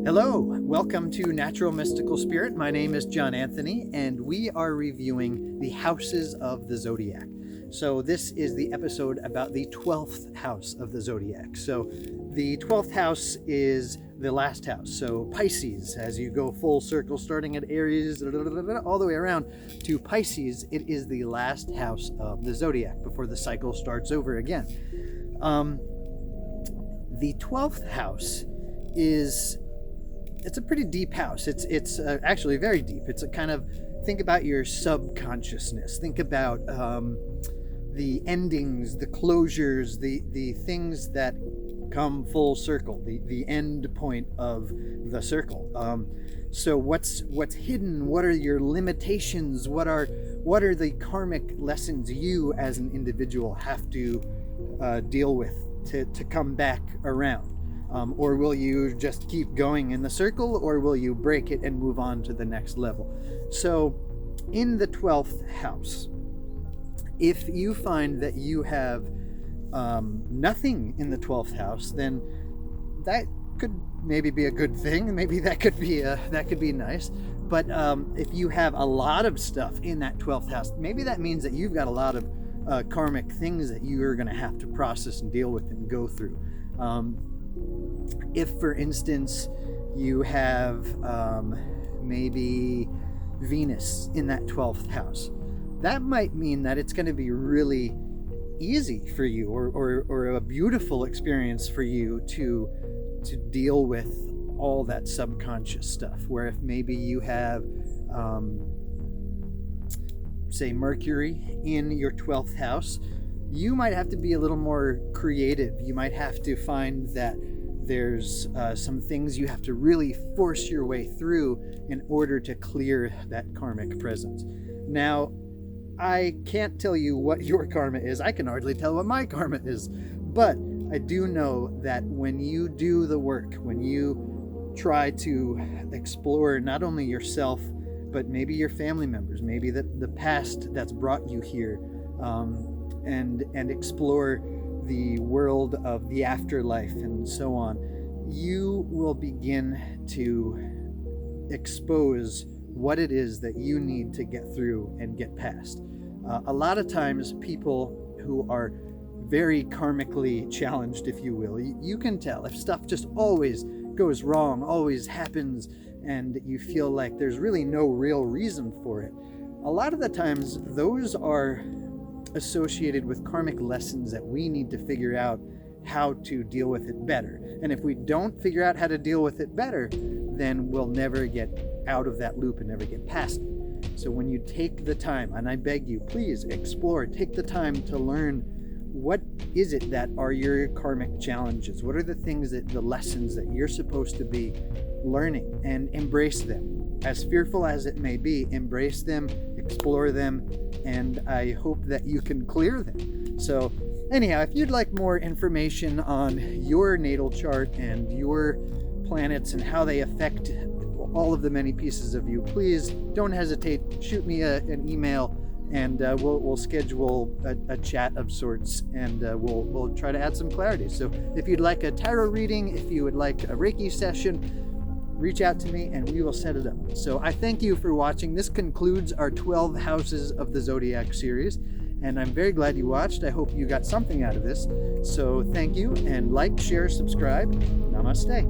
Hello, welcome to Natural Mystical Spirit. My name is John Anthony, and we are reviewing the houses of the zodiac. So this is the episode about the 12th house of the zodiac. So the 12th house is the last house. So Pisces, as you go full circle, starting at Aries, all the way around to Pisces, it is the last house of the zodiac before the cycle starts over again. The 12th house it's a pretty deep house. It's actually very deep. It's a kind of, think about your subconsciousness. Think about the endings, the closures, the things that come full circle, the end point of the circle. So what's hidden? What are your limitations? What are the karmic lessons you as an individual have to deal with to come back around? Or will you just keep going in the circle, or will you break it and move on to the next level? So in the 12th house, if you find that you have nothing in the 12th house, then that could maybe be a good thing. Maybe that could be nice. But if you have a lot of stuff in that 12th house, maybe that means that you've got a lot of karmic things that you're going to have to process and deal with and go through. If, for instance, you have maybe Venus in that 12th house, that might mean that it's going to be really easy for you or a beautiful experience for you to deal with all that subconscious stuff. Where if maybe you have, say, Mercury in your 12th house, you might have to be a little more creative. You might have to find that there's some things you have to really force your way through in order to clear that karmic presence. Now, I can't tell you what your karma is. I can hardly tell what my karma is. But I do know that when you do the work, when you try to explore not only yourself, but maybe your family members, maybe the past that's brought you here, and explore the world of the afterlife and so on, you will begin to expose what it is that you need to get through and get past. A lot of times people who are very karmically challenged, if you will, you can tell if stuff just always goes wrong, always happens, and you feel like there's really no real reason for it. A lot of the times those are associated with karmic lessons that we need to figure out how to deal with it better. And if we don't figure out how to deal with it better, then we'll never get out of that loop and never get past it. So when you take the time, and I beg you, please explore, take the time to learn what is it that are your karmic challenges? What are the things the lessons that you're supposed to be learning, and embrace them. As fearful as it may be, embrace them, explore them, and I hope that you can clear them. So anyhow, if you'd like more information on your natal chart and your planets and how they affect all of the many pieces of you, please don't hesitate. Shoot me an email, and we'll schedule a chat of sorts, and we'll try to add some clarity. So if you'd like a tarot reading, if you would like a Reiki session, reach out to me and we will set it up. So I thank you for watching. This concludes our 12 Houses of the Zodiac series, and I'm very glad you watched. I hope you got something out of this. So thank you, and like, share, subscribe. Namaste.